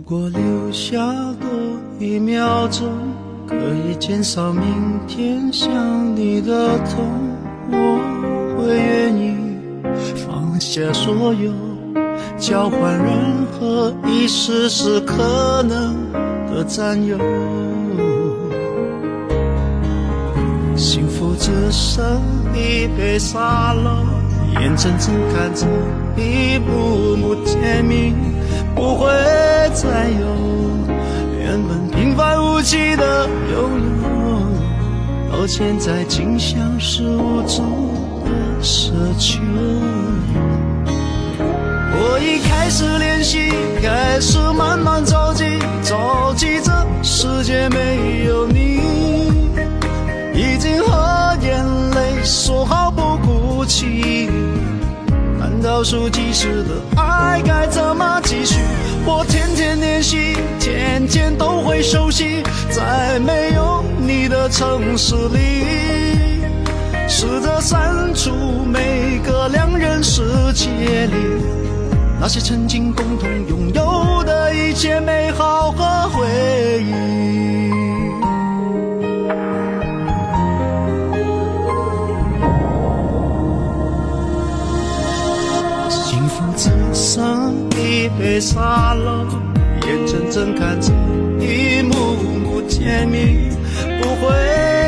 果留下多1秒钟，可以减少明天想你的痛，我会愿意放下所有，交换任何一丝丝可能的占有。幸福只剩一杯沙漏，眼睁睁看着一幕幕甜蜜不会再有，原本平凡无奇的拥有，到现在竟像是无助的奢求。我已开始练习，开始慢慢着急，着急这世界没有你，已经和眼泪说好不哭泣，难道数计时的爱该怎么继续？我天天练习，天天都会熟悉，在没有你的城市里，试着删除每个两人世界里那些曾经共同拥有的一切美好和回忆。幸福只剩一杯沙漏，眼睁睁看着一幕幕甜蜜不会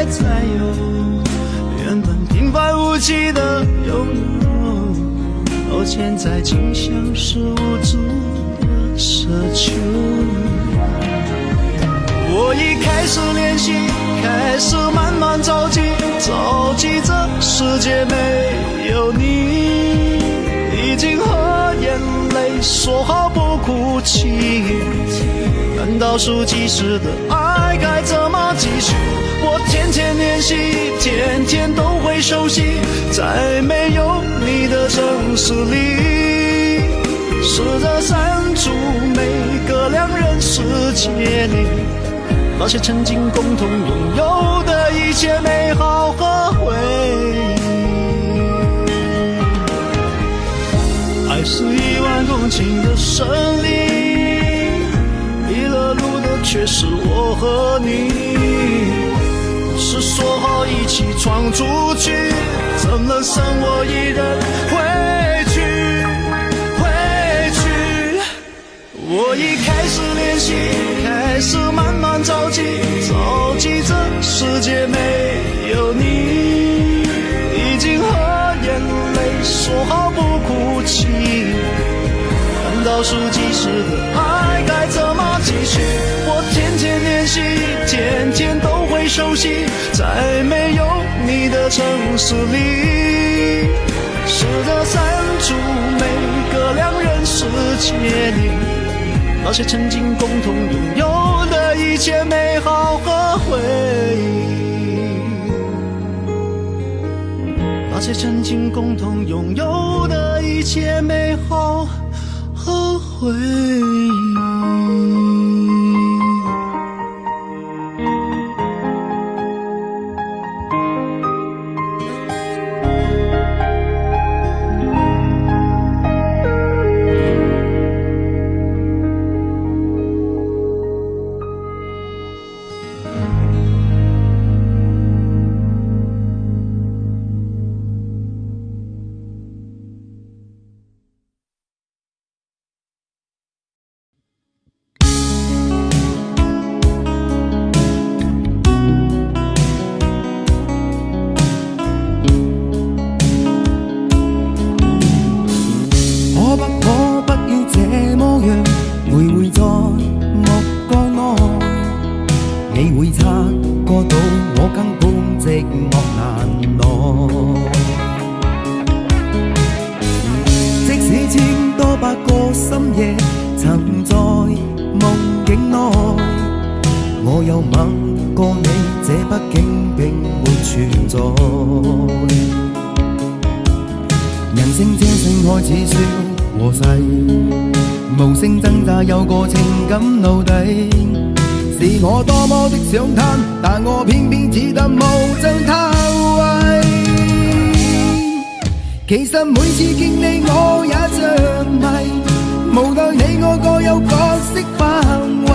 再有，原本平凡无奇的拥有，到现在竟像是无助的奢求。我已开始练习，开始慢慢着急，着急这世界没有你，已经和眼泪说好不哭泣，难道数计时的爱该怎么继续？我天天练习，天天都会熟悉，在没有你的城市里，试着删除每个两人世界里那些曾经共同拥有的一切美好和回忆。爱是1万公顷的森林，迷了路的却是我和你，是说好一起闯出去，怎能剩我一人回去？我已开始练习，开始慢慢着急，着急这世界没有你，已经和眼泪说好不哭泣，难道数计时的爱该怎么继续？我天天练习，天天都会熟悉，在没有你的城市里，试着删除每个两人世界里那些曾经共同拥有的一切美好和回忆，那些曾经共同拥有的一切美好和回忆。想嘆，但我偏偏只得無盡偷慰。其實每次見你我也着迷，無奈你我各有角色範圍，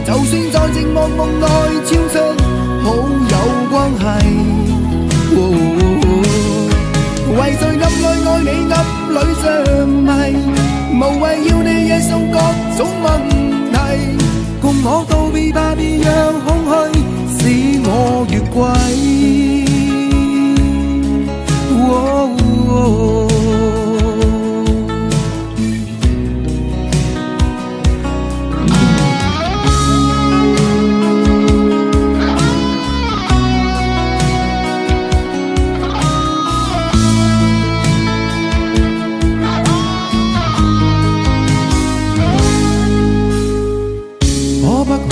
就算在寂寞夢內超出好友關係。為在暗裏愛你暗裏着迷，無謂要你惹上各種問題，共我道別吧，別讓空虛使我越軌。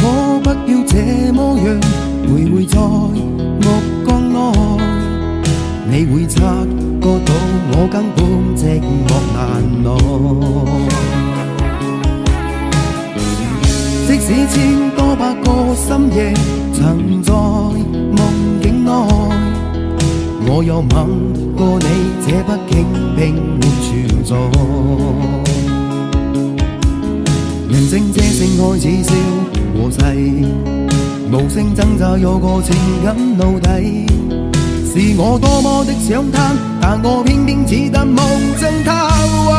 可不要這麼樣，徘徊在目光內，你會察覺到我根本寂寞難耐。即使千多百個深夜曾在夢境內，我又吻過你，這不傾並沒存在。人生這聲開始笑和逝，無聲掙扎有個情感奴隸，是我多麼的想貪，但我偏偏只得夢中他位。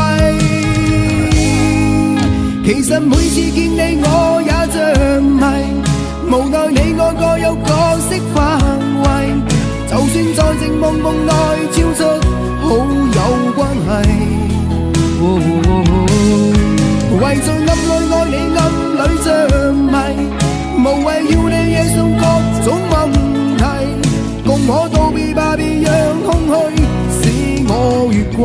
其實每次見你我也着迷，無奈你我各有角色範圍，就算在寂寞夢內超出好友關係。為在暗裏愛你暗裏着迷，無謂要你惹上各種問題，共我道別吧，別讓空虛使我越軌。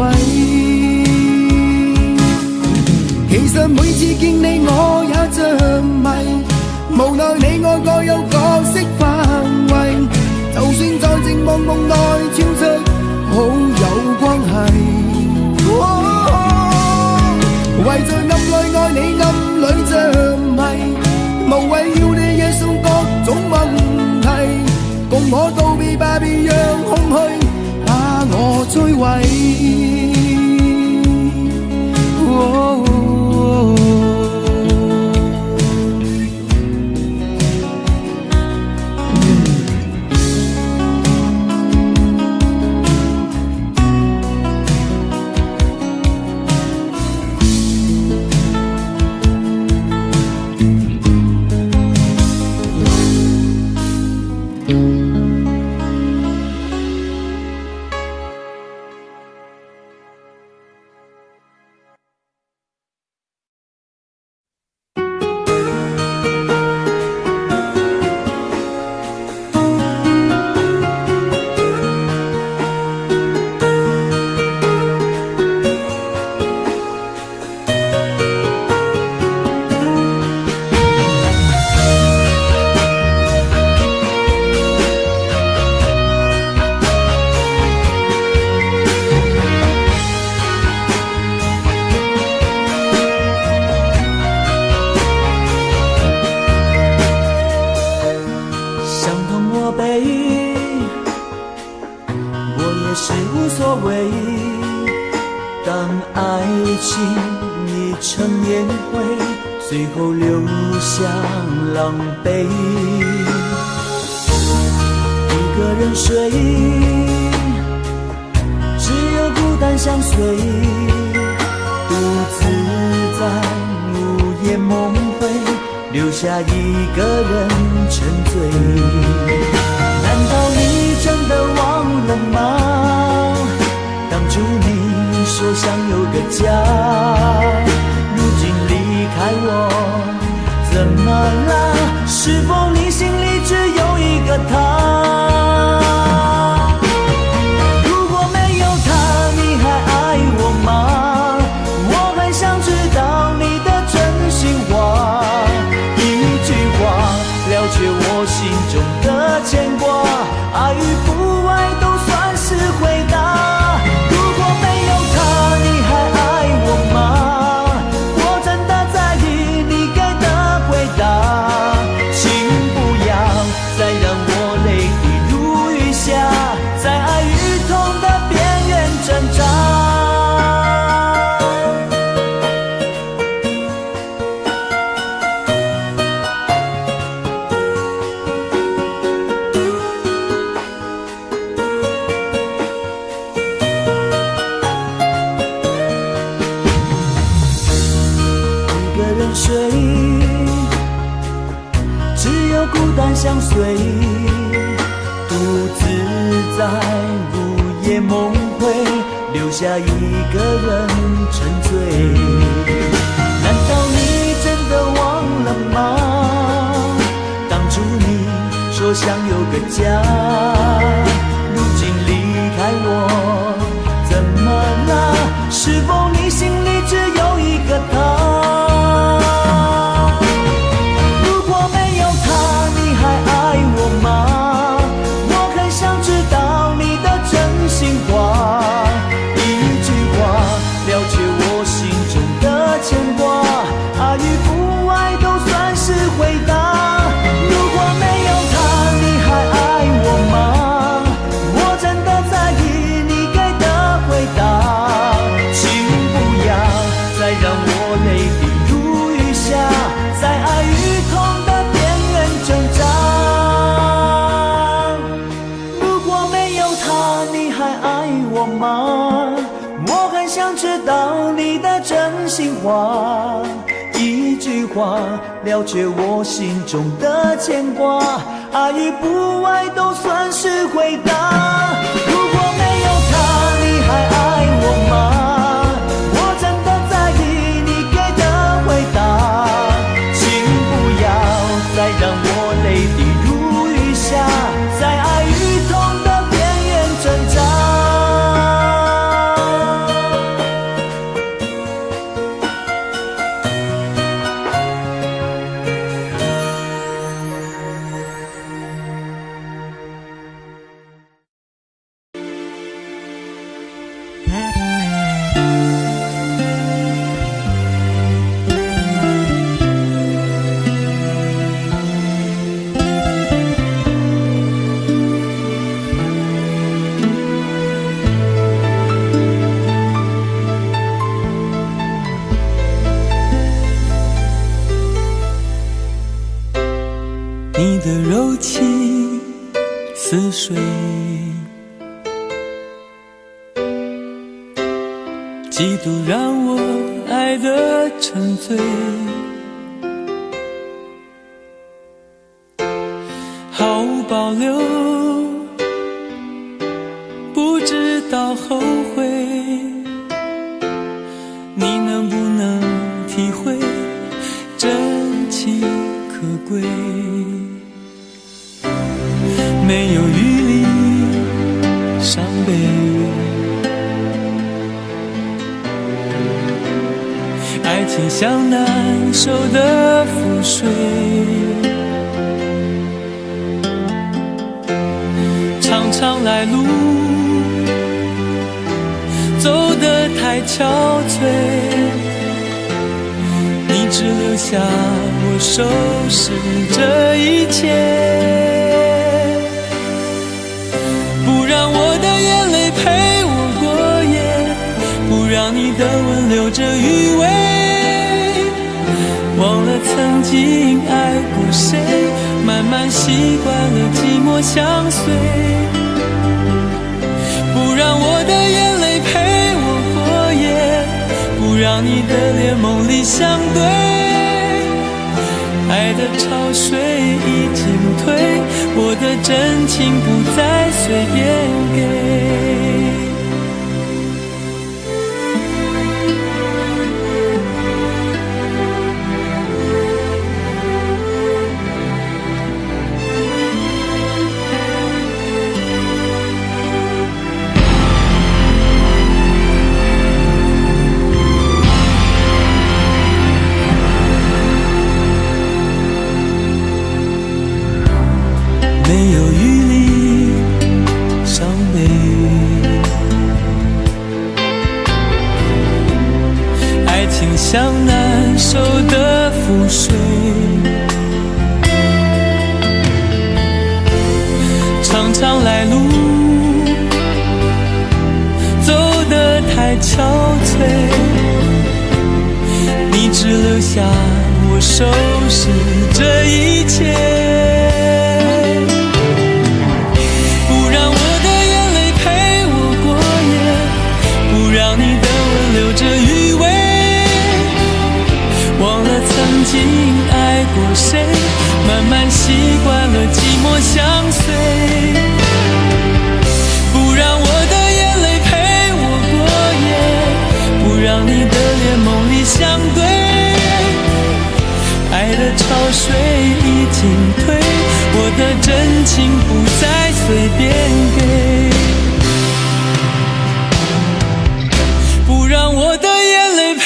其實每次見你我也着迷，無奈你我各有角色範圍，就算在寂寞夢內超出好友關係。為在暗裏愛你暗裏着迷，無謂要你惹上各種問題，共我道別吧，別讓空虛把我摧毀。心中的牵挂，爱与不爱都算是回答。沉睡，只有孤单相随，独自在午夜梦回，留下一个人沉醉。难道你真的忘了吗？当初你说想有个家，如今离开我，怎么了？是否你心里只有一个他？如果没有他，你还爱我吗？我很想知道你的真心话，一句话了却我心中的牵挂，爱与不爱都算是回答。如果没有他，你还爱我吗？我真的在意你给的回答，请不要再让我泪滴如雨下，在爱与痛的边缘挣扎。如果没有他，你还爱我吗？我很想知道你的真心话，一句话了却我心中的牵挂，爱与不爱都算是回答。如果没有他，你还爱我吗？我真的在意你给的回答，请不要再让我泪滴如雨下，在爱与痛的边缘挣扎。你的柔情似水，几度让我爱得沉醉，毫无保留，不知道后悔。你能不能体会真情可贵？没有余力伤悲，爱情像难受的覆水，长长来路走得太憔悴，你只留下我收拾这一切，不让我的眼泪陪我过夜，不让你的吻留着余味，忘了曾经爱过谁，慢慢习惯了寂寞相随，不让我的眼泪陪我过夜，不让你的脸梦里相对，爱的潮水已经退，我的真情不再随便给。没有余力伤悲，爱情像难受的覆水，常常来路走得太憔悴，你只留下我收拾这一切，留着余味，忘了曾进退，我的真情不再随便给，不让我的眼泪陪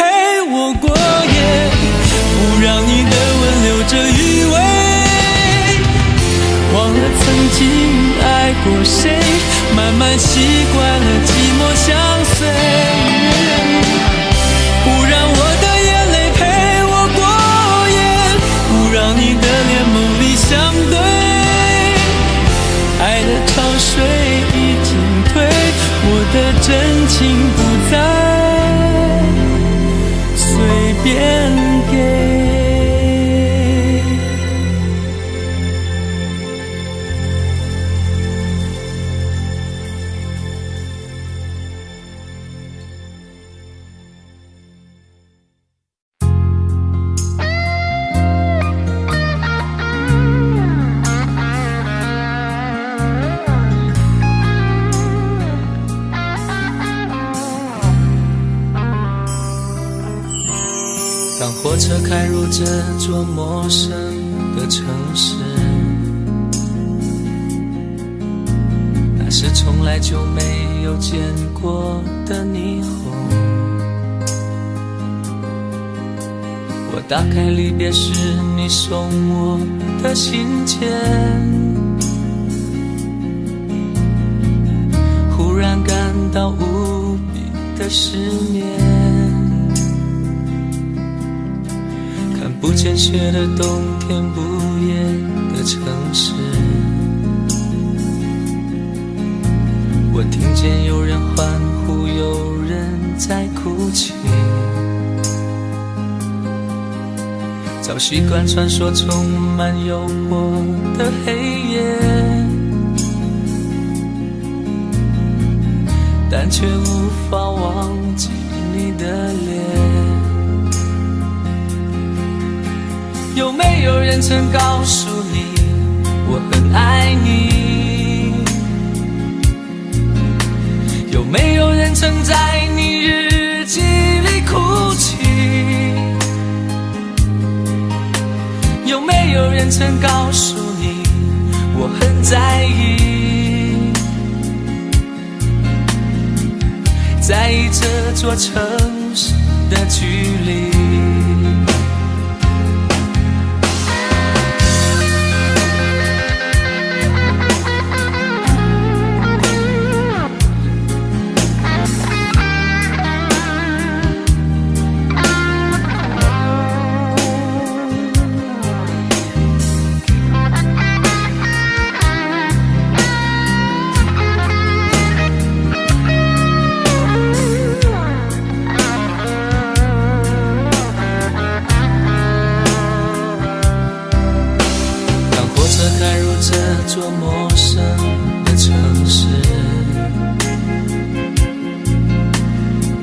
我过夜，不让你的吻留着余味，忘了曾经爱过谁，慢慢习惯了寂寞相随，不让我的眼泪陪我过夜，不让你的脸梦里相对，爱的潮水已经退，我的真情不再随便给。当火车开入这座陌生的城市，那是从来就没有见过的霓虹。我打开离别时你送我的信件，忽然感到无比的失眠。不见雪的冬天，不夜的城市，我听见有人欢呼，有人在哭泣，早习惯穿梭充满诱惑的黑夜，但却无法忘记你的脸。有没有人曾告诉你我很爱你？有没有人曾在你日记里哭泣？有没有人曾告诉你我很在意？在意这座城市的距离。这座陌生的城市，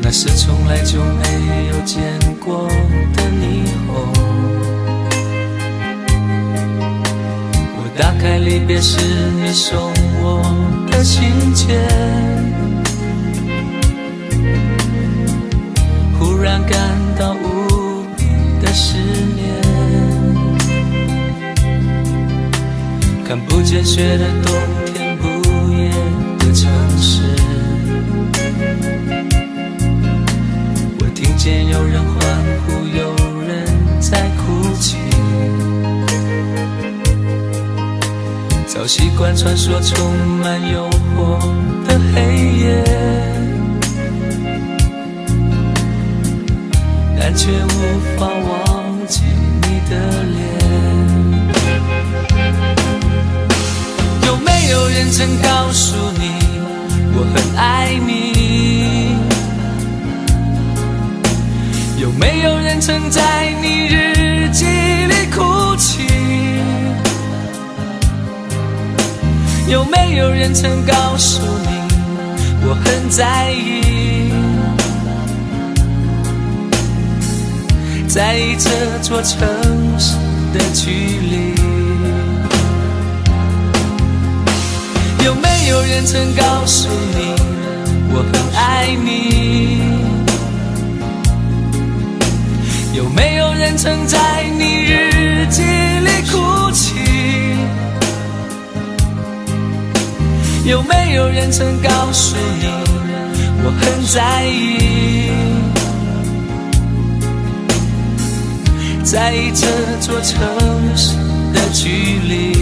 那是从来就没有见过的霓虹。我打开离别时你送我的信件，忽然感到无比的失眠。看不见雪的冬天，不夜的城市，我听见有人欢呼，有人在哭泣，早习惯穿梭充满诱惑的黑夜，但却无法忘记你的脸。有没有人曾告诉你我很爱你？有没有人曾在你日记里哭泣？有没有人曾告诉你我很在意？在意这座城市的距离。有没有人曾告诉你我很爱你？有没有人曾在你日记里哭泣？有没有人曾告诉你我很在意，在意这座城市的距离。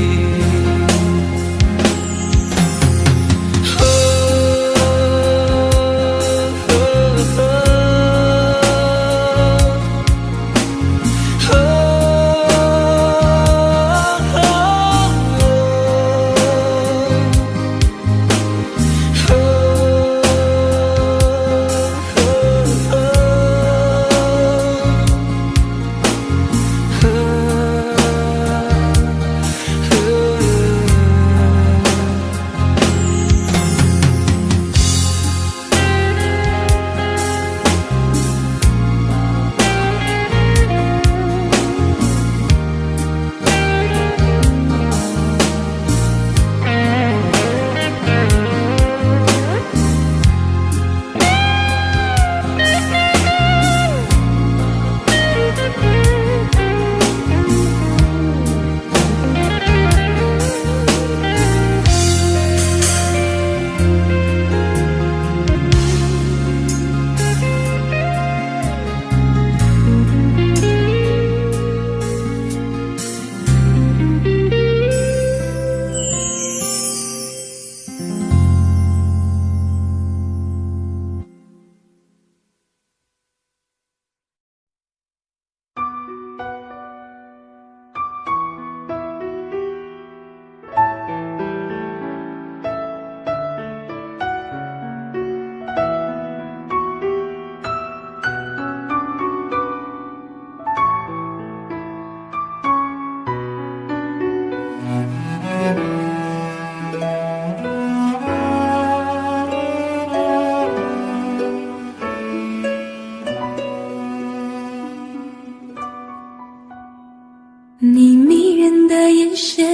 你迷人的眼神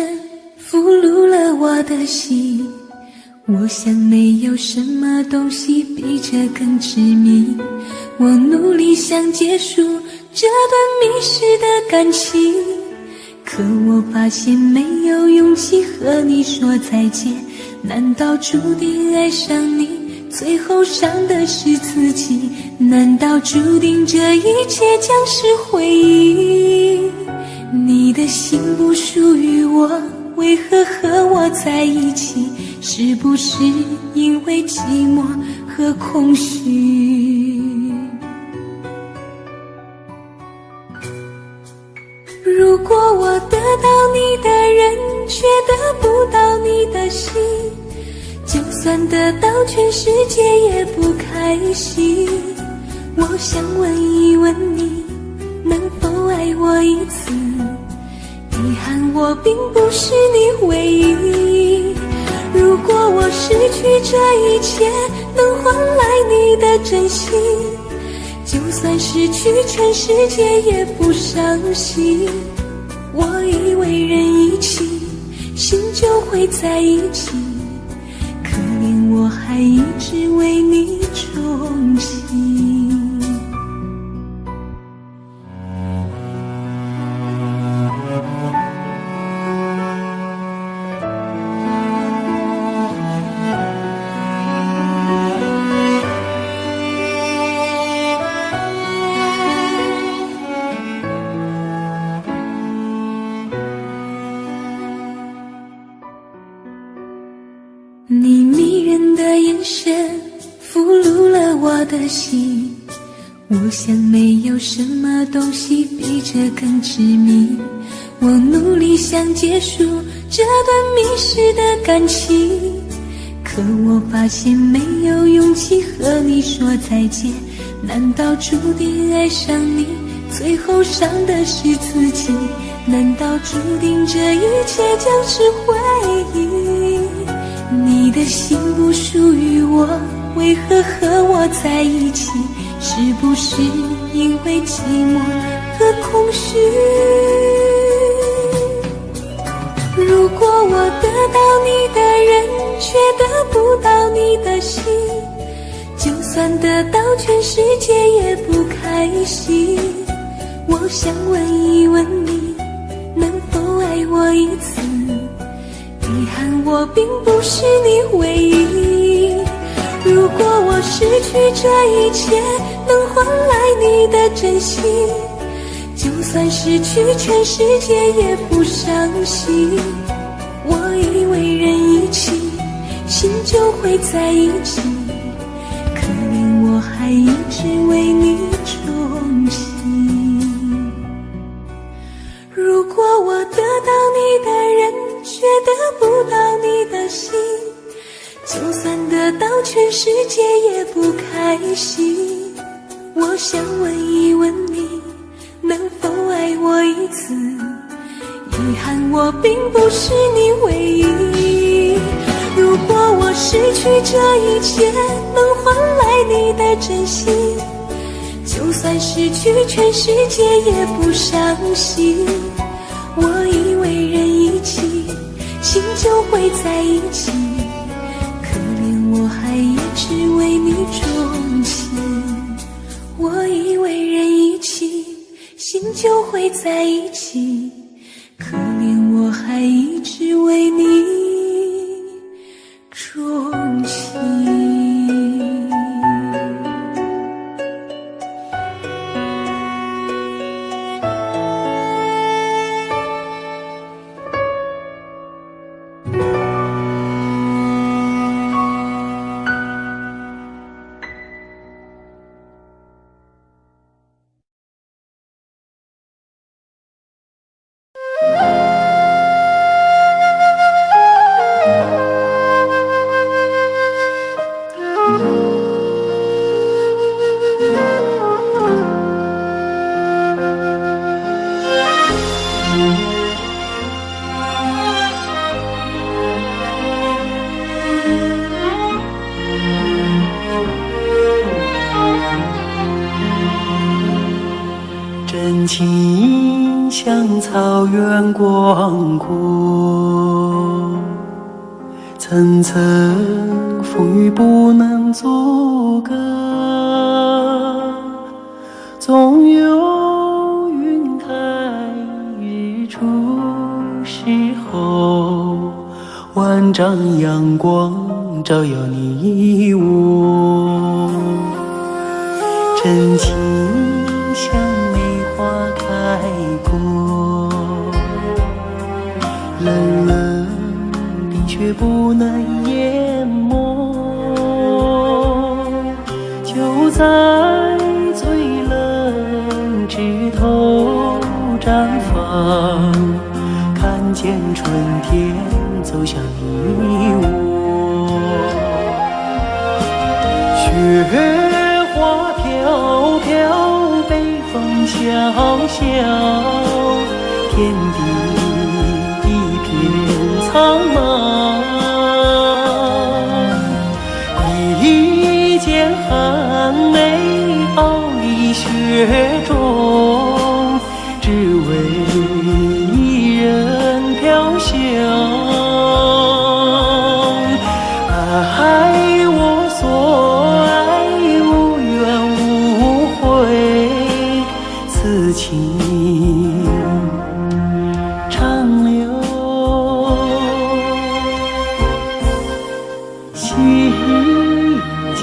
俘虏了我的心，我想没有什么东西比这更致命。我努力想结束这段迷失的感情，可我发现没有勇气和你说再见。难道注定爱上你，最后伤的是自己？难道注定这一切将是回忆？你的心不属于我，为何和我在一起？是不是因为寂寞和空虚？如果我得到你的人，却得不到你的心，就算得到全世界也不开心。我想问一问你，能否爱我一次？遗憾我并不是你唯一。如果我失去这一切，能换来你的真心，就算失去全世界也不伤心。我以为人一起，心就会在一起，可怜我还一直为你憧憬。你迷人的眼神俘虏了我的心，我想没有什么东西比这更致命。我努力想结束这段迷失的感情，可我发现没有勇气和你说再见。难道注定爱上你，最后伤的是自己？难道注定这一切将是回忆？你的心不属于我，为何和我在一起？是不是因为寂寞和空虚？如果我得到你的人，却得不到你的心，就算得到全世界也不开心。我想问一问你，能否爱我一次？遗憾我并不是你唯一。如果我失去这一切能换来你的真心，就算失去全世界也不伤心。我以为人一起心就会在一起，可怜我还一直为你钟情。如果我得到你的人却得不到你的心，就算得到全世界也不开心。我想问一问你，能否爱我一次？遗憾我并不是你唯一。如果我失去这一切能换来你的真心，就算失去全世界也不伤心。我以为人一起心就会在一起，可怜我还一直为你钟情。我以为人一起心就会在一起，可怜我还一直为你钟情。真情像草原广阔，层层风雨不能阻隔，总有云开日出时候，万丈阳光照耀你我。真情像梅花开过，冷冷冰雪不能淹没，就在最冷枝头绽放，看见春天走向你我。雪花飘飘，北风萧萧，天地一片苍茫。一剑寒梅傲立雪中，只为一人飘香。爱我所爱，无怨无悔，此情长留心间。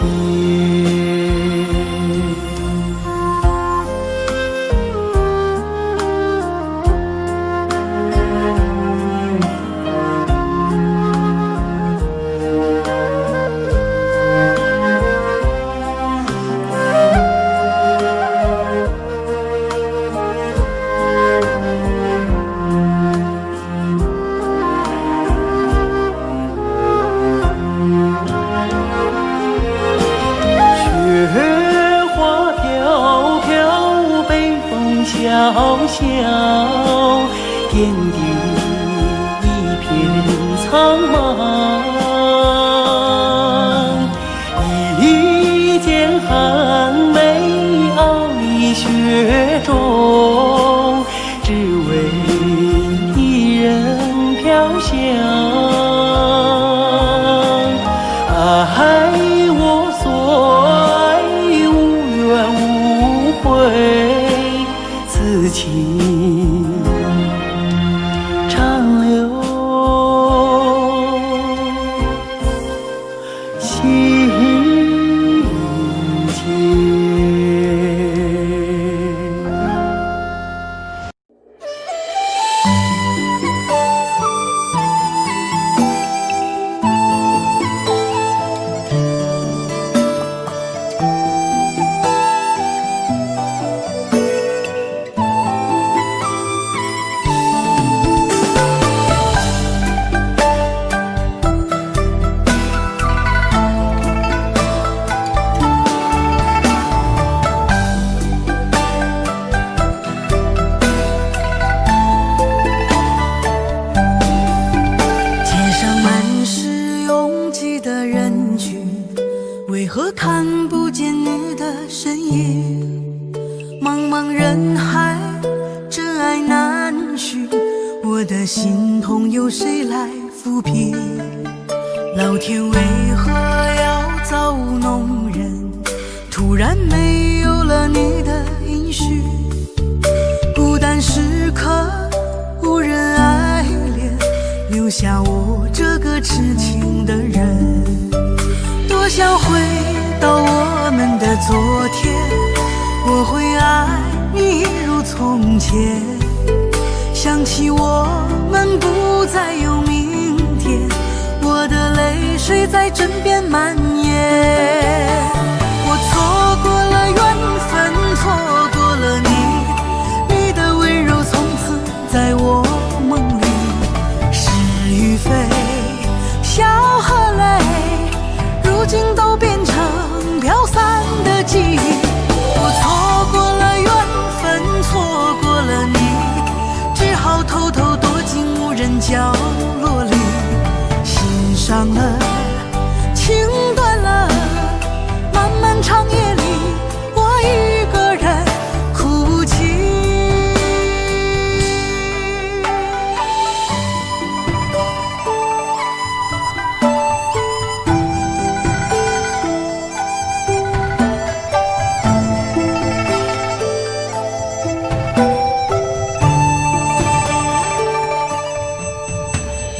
萧萧，天地一片苍茫。一剑寒梅傲立雪中，只为一人飘香。爱我所爱，无怨无悔，此情长留心痛由谁来抚平？老天为何要造物弄人？突然没有了你的音讯，孤单时刻无人爱怜，留下我这个痴情的人。多想回到我们的昨天，我会爱你如从前。想起我们不再有明天，我的泪水在枕边蔓延。我错过了缘分，错过了你，你的温柔从此在我梦里。是与非，笑和泪，如今都变成飘散的记忆。我错过了缘分，错过了你，只好偷偷躲进无人角落里。心伤了，情断了，漫漫长夜里，我一个人哭泣。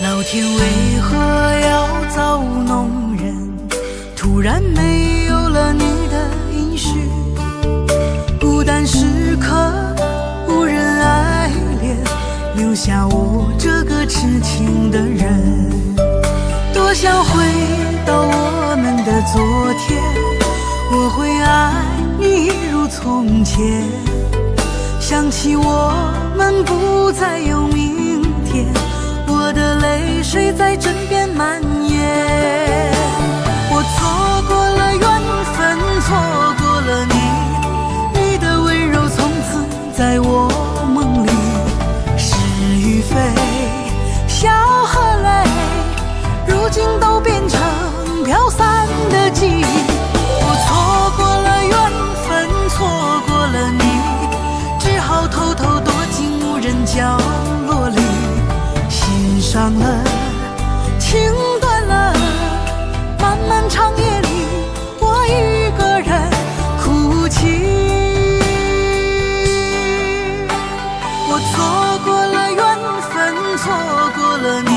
老天为何要造物弄人？突然没有了你的音讯，孤单时刻无人爱怜，留下我这个痴情的人。多想回到我们的昨天，我会爱你如从前。想起我们不再有明天，我的泪水在枕边蔓延。我错过了缘分，错过了你，你的温柔从此在我梦里。是与非，笑和泪，如今都变成飘散的记忆。我错过了缘分，错过了你，只好偷偷躲进无人角落里。心伤了，情断了，漫漫长夜里，我一个人哭泣。我错过了缘分，错过了你，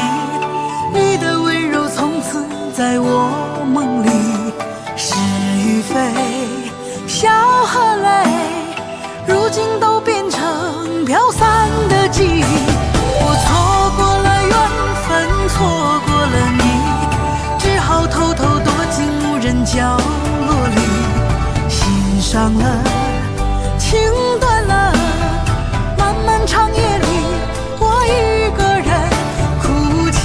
你的温柔从此在我梦里。是与非，笑和泪，如今都变成飘散的记忆。我错过了缘分，错过了你，只好偷偷躲进无人角落里。心伤了，情断了，漫漫长夜里，我一个人哭泣。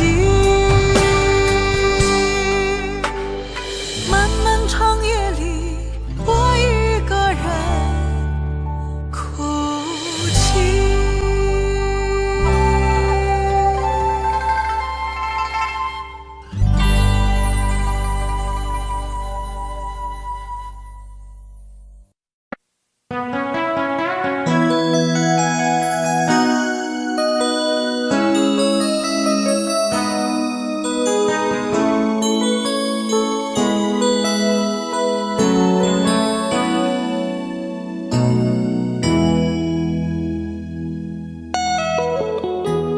漫漫长夜里，我一个人哭泣。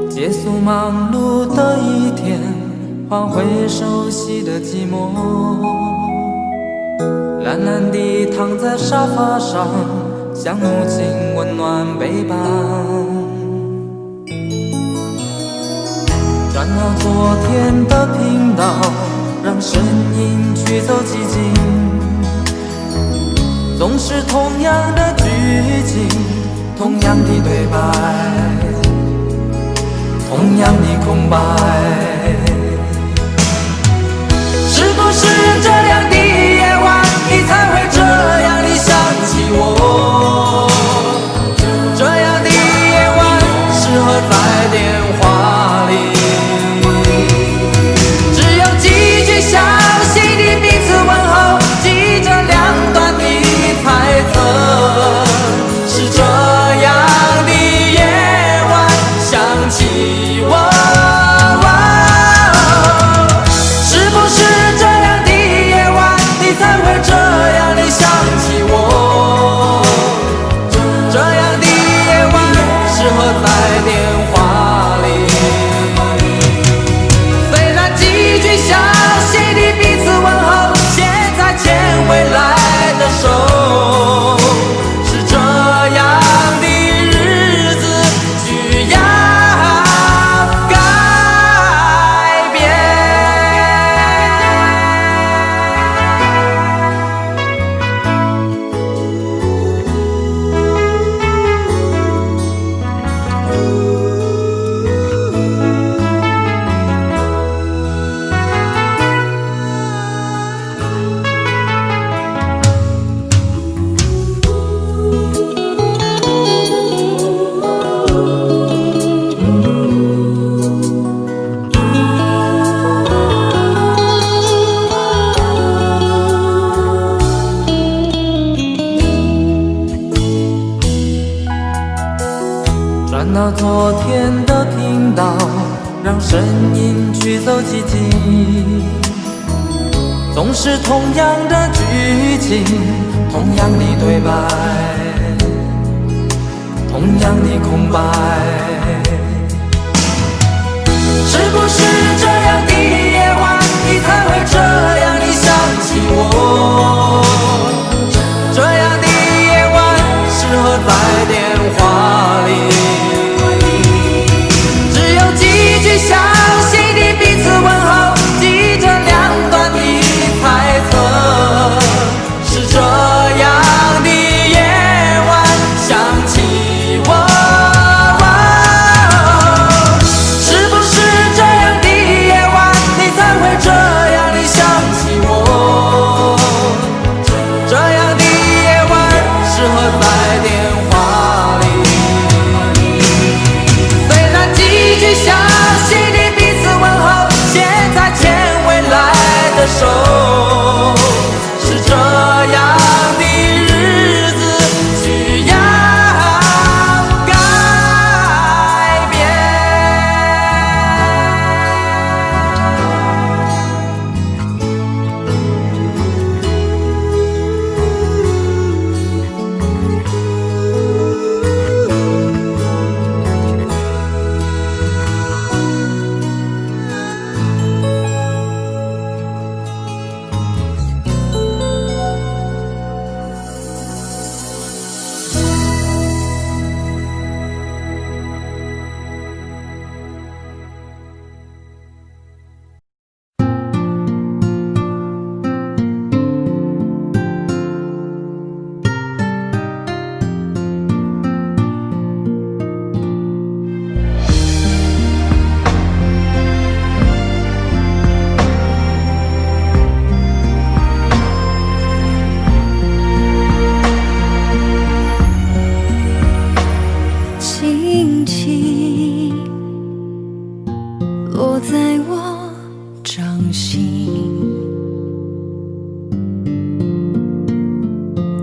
结束忙碌的一天，换回熟悉的寂寞，懒懒地躺在沙发上，像母亲温暖背膀。转到昨天的频道，让声音驱走寂静，总是同样的剧情，同样的对白，同样的空白。是不是这样的夜晚，你才会这样地想起我？这样的夜晚适合在电话里，只有几句详细的彼此问候，记着两端的猜测。是这样的夜晚，想起我。到昨天都听到，让声音驱走寂静。总是同样的剧情，同样的对白，同样的空白。是不是这样的夜晚，你才会这样的想起我？这样的夜晚适合在电话里，只有几句详细的彼此问候，记着两端的猜测。是这样的夜晚想起我。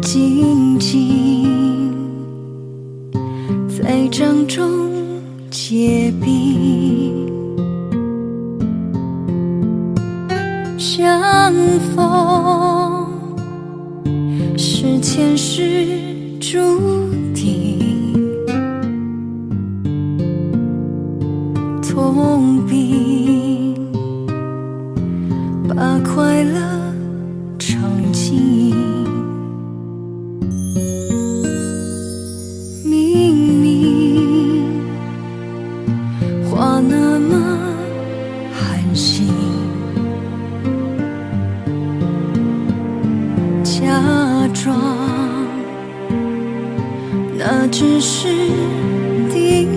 静静在掌中结冰，相逢是前世注定，痛并把快乐尝尽。明明话那么寒心，假装那只是叮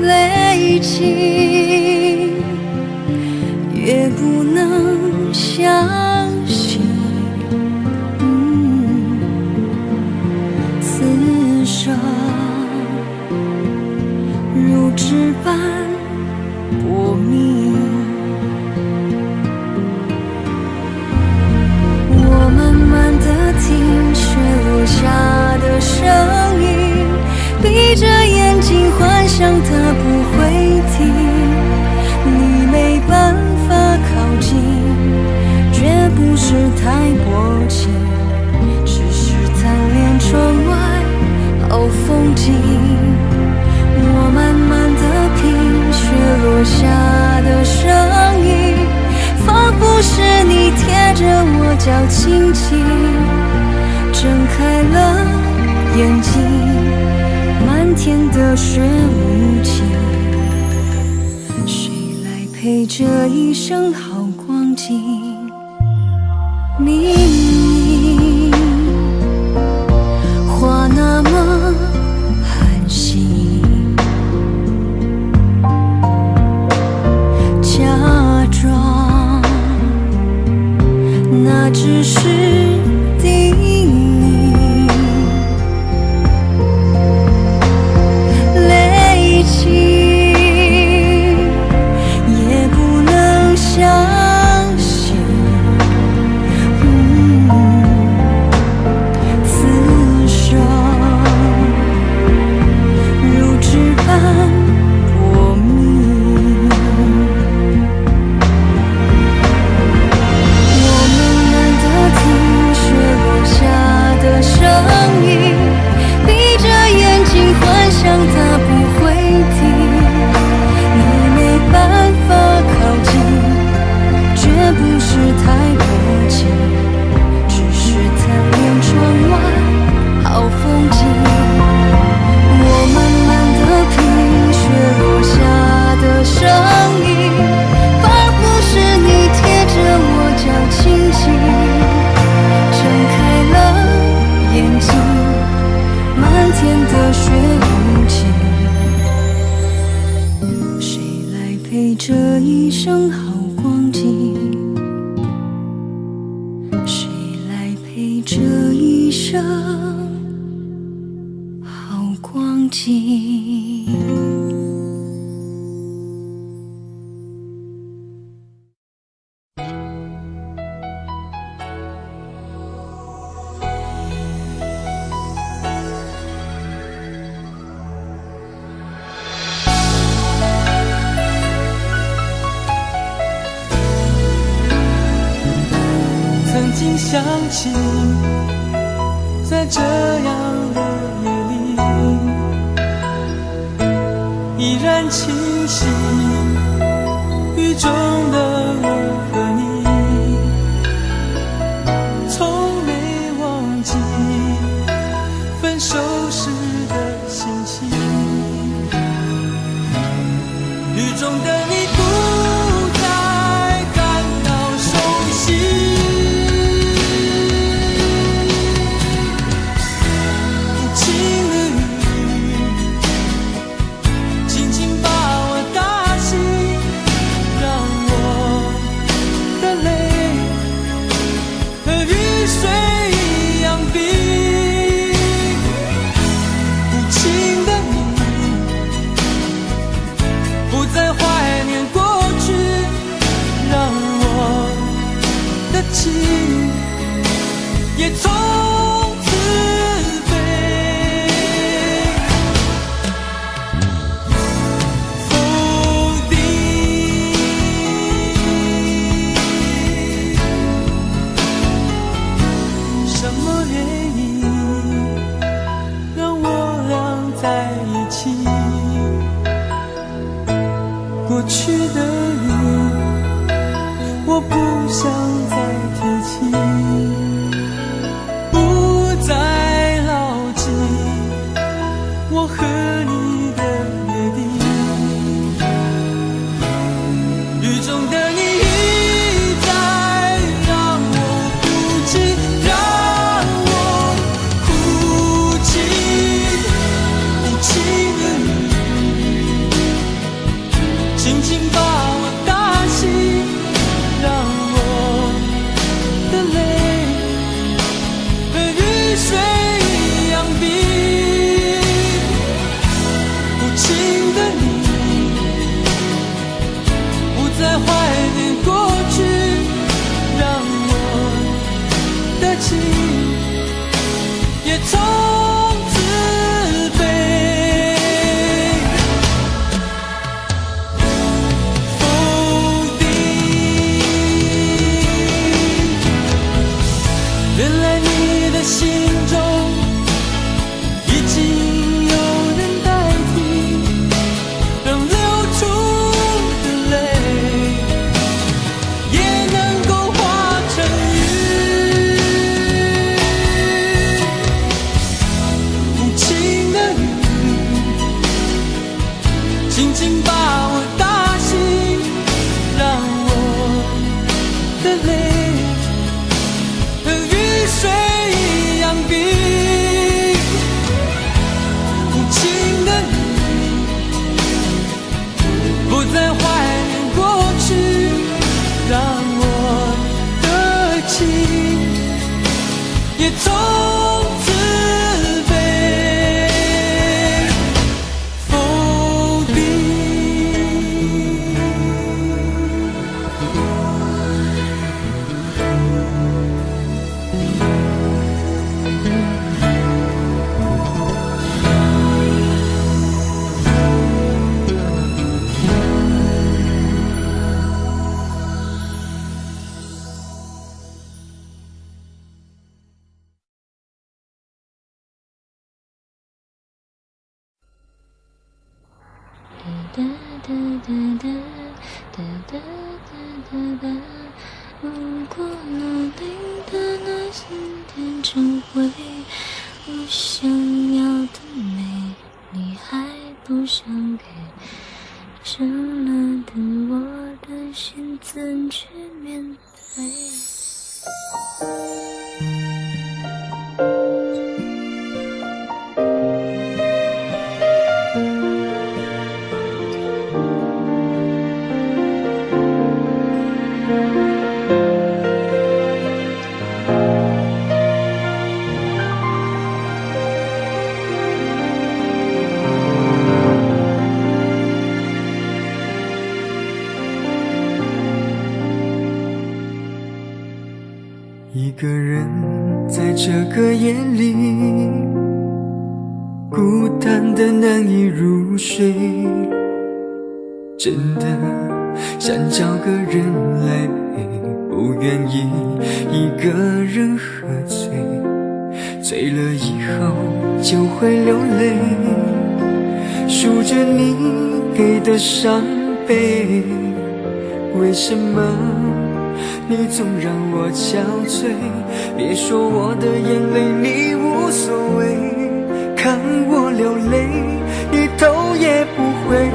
咛，累积越不能相信，此生如纸般薄命。我慢慢地听雪落下的声音，闭着眼睛幻想它不会停，你没办法靠近，绝不是太薄情，只是贪恋窗外好风景。我慢慢地品雪落下的声音，仿佛是你贴着我脚轻轻睁开了眼睛，漫天的雪无情，谁来陪这一生好光景？明明话那么寒心，假装那只是叮咛，累积也不能相信，此是太多情，只是贪恋窗外好风景。我慢慢地听雪落下的声音，反而不是你贴着我讲清醒。睁开了眼睛，漫天的雪无情，谁来陪这一生好光景？谁来陪这一生好光景？曾经想起，在这样的夜里，依然清晰，雨中的我和你，从没忘记分手时的心情。雨中的你不再感到熟悉，也从此被否定。什么原因让我俩在一起？过去的你，我不想再提起。我和你的约定，雨中的你一再让我哭泣，让我哭泣，无情的你，轻轻把我打醒，让我的泪和雨水一样冰。情的你，不再怀念过去，让我的情也从此被否定。原来你的心中已经轻轻把我打醒，让我的泪和雨水一样冰。无情的你，不再怀念过去，让我的情也从此被否定。如果努力的那些天成灰，我想要的美，你还不想给，伤了的我的心怎去面对？一个人在这个夜里，孤单的难以入睡，真的想找个人来陪，不愿意一个人喝醉，醉了以后就会流泪，数着你给的伤悲，为什么你总让我憔悴？别说我的眼泪你无所谓，看我流泪一头也不回，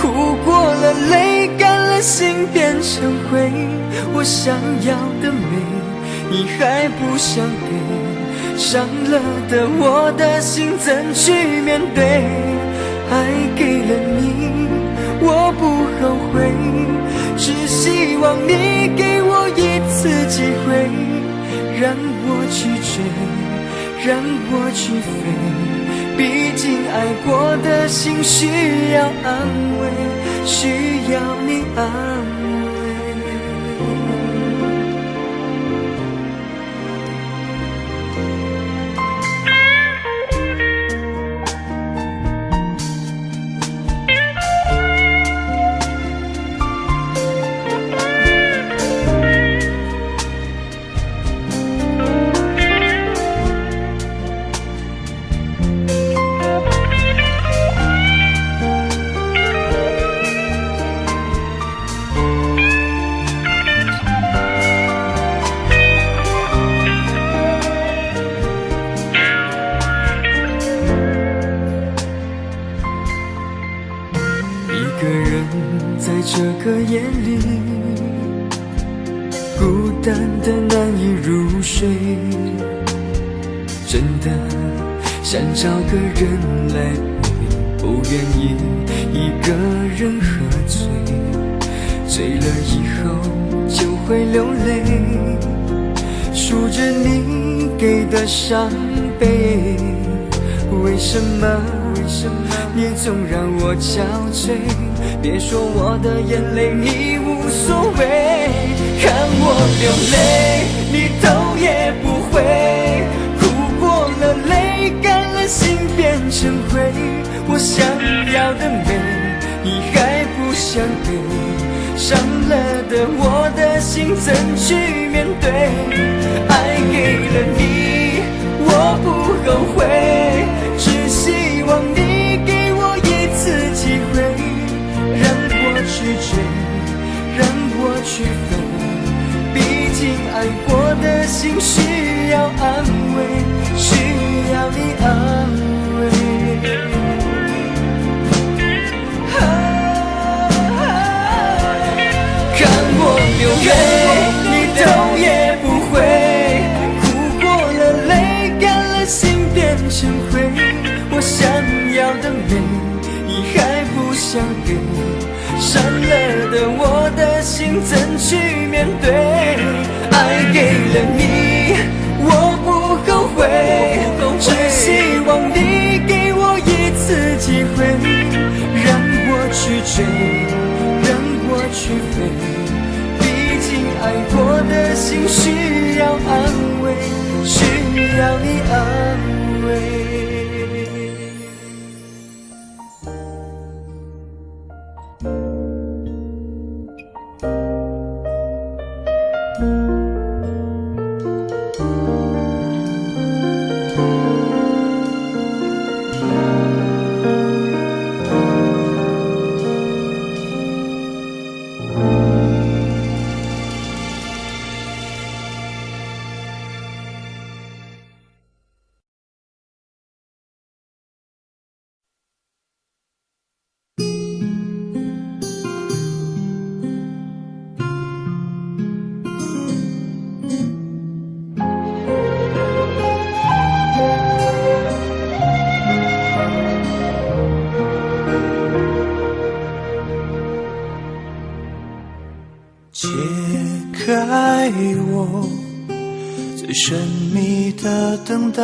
哭过了泪干了心变成灰，我想要的美你还不想给，伤了的我的心怎去面对？爱给了你我不后悔，只希望你给我一次机会，让我去追，让我去飞，毕竟爱过的心需要安慰，需要你安慰。一个人在这个夜里，孤单的难以入睡，真的想找个人来陪，不愿意一个人喝醉，醉了以后就会流泪，数着你给的伤悲，为什么你总让我憔悴？别说我的眼泪你无所谓，看我流泪你头也不回，哭过了泪干了心变成灰，我想要的美你还不想给，伤了的我的心怎去面对？爱给了你我不后悔，只希望你给我一次机会，让我去追，让我去飞，毕竟爱过的心需要安慰，需要你安慰。看我流泪你头也不回，哭过了泪干了心变成灰，我想要的美你还不想给，伤了的我的心怎去面对？爱给了你我不后悔，只希望你给我一次机会，让我去追，让我去飞，毕竟爱过的心需要安慰，需要你安慰。我最神秘的等待。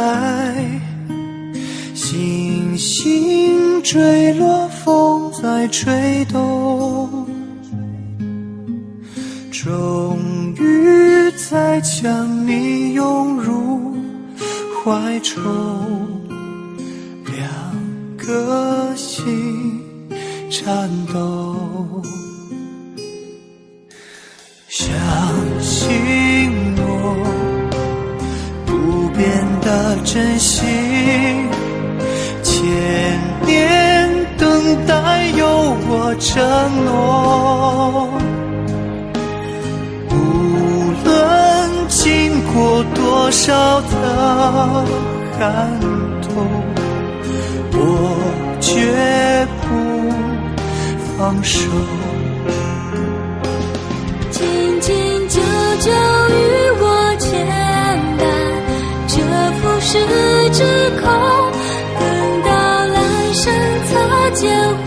星星坠落，风在吹动，终于再将你拥入怀中，两颗心颤抖。相信我不变的真心，千年等待有我承诺。无论经过多少的寒冬，我绝不放手。紧紧久久与我牵绊，这浮世之空，等到来生擦肩回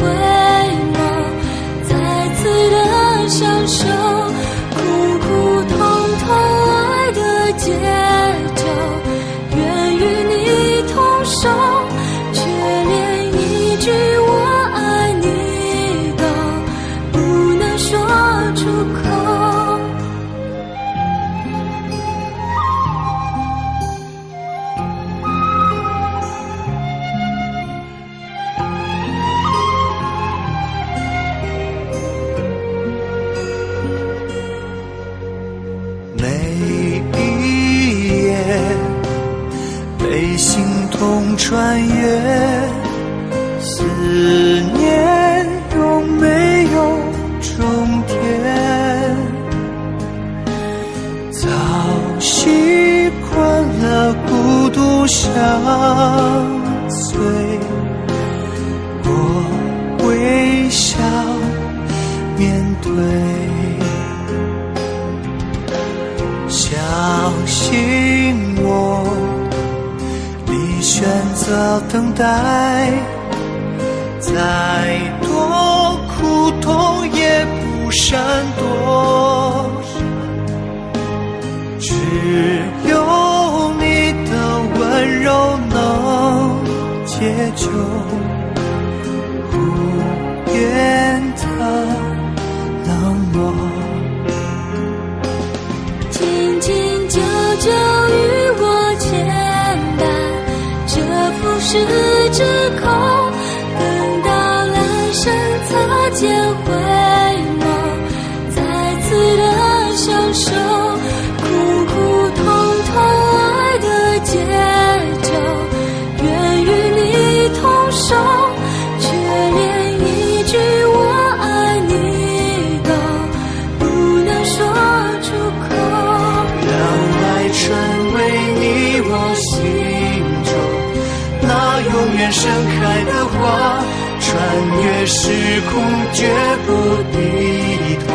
眸，再次的相守，苦苦痛痛爱的节奏，愿与你同守，却连一句我爱你都不能说出口。被心痛穿越，思念有没有终点？早习惯了孤独相随，我微笑面对。相信我，你选择等待，再多苦痛也不闪躲，只有你的温柔能解救无言的冷漠。紧紧久久与我牵绊，这浮世之空，等到来生擦肩回眸，再次的相守，苦苦痛痛爱的节奏，愿与你同守，却连一句我爱你都不能说出口。成为你我心中那永远盛开的花，穿越时空绝不低头，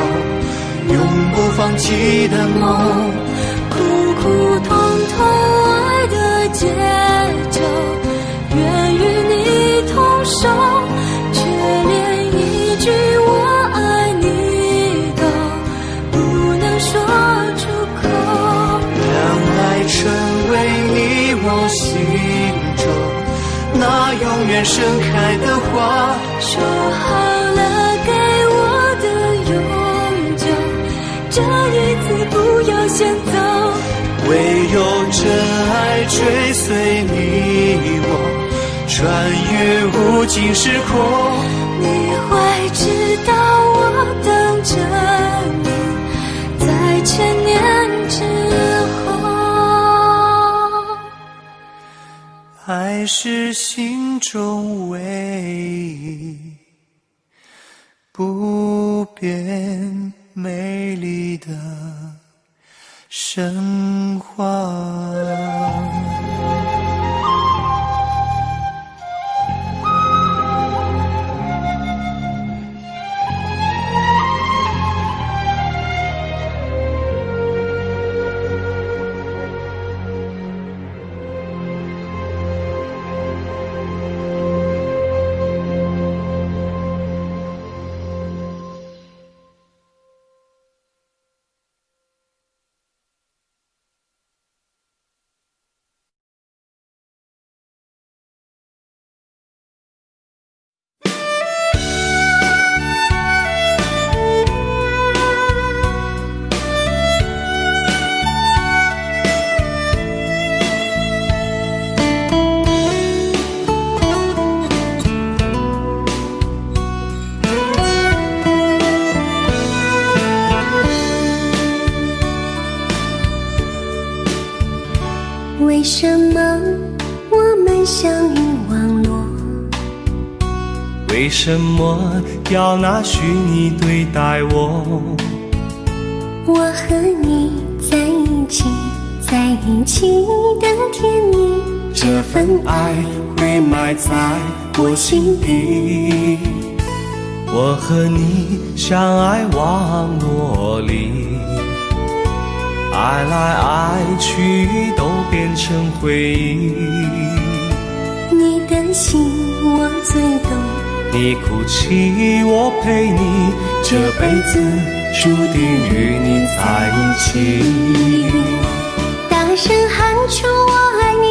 永不放弃的梦。苦苦痛痛爱的节奏，愿与你同守，却连一句我爱你都不能说出口。成为你我心中那永远盛开的花，说好了给我的永久，这一次不要先走。唯有真爱追随你我，穿越无尽时空。你会知道我等着你，在千年之后。爱是心中唯一不变美丽的神话。为什么我们相遇网络？为什么要拿虚拟对待我？我和你在一起，在一起的甜蜜，这份爱会埋在我心底。我和你相爱网络里，爱来爱去都变成回忆。你的心我最懂，你哭泣我陪你，这辈子注定与你在一起。大声喊出我爱你，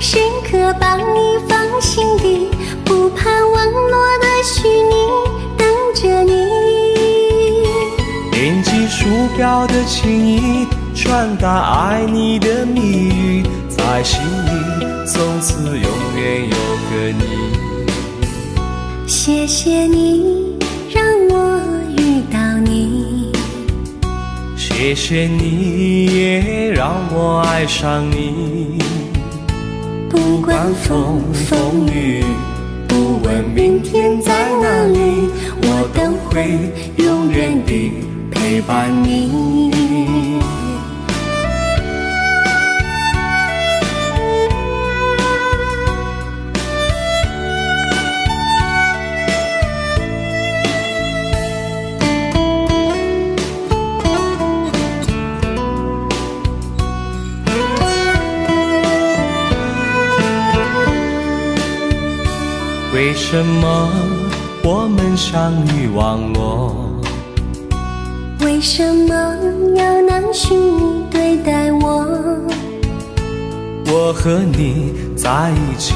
时刻把你放心底，不怕网络的虚拟，等着你。点击鼠标的情意，传达爱你的密语，在心里从此永远有个你。谢谢你让我遇到你，谢谢你也让我爱上你。不管风风雨，不问明天在哪里，我都会永远地陪伴你。为什么我们相遇网络？为什么要拿虚拟对待我？我和你在一起，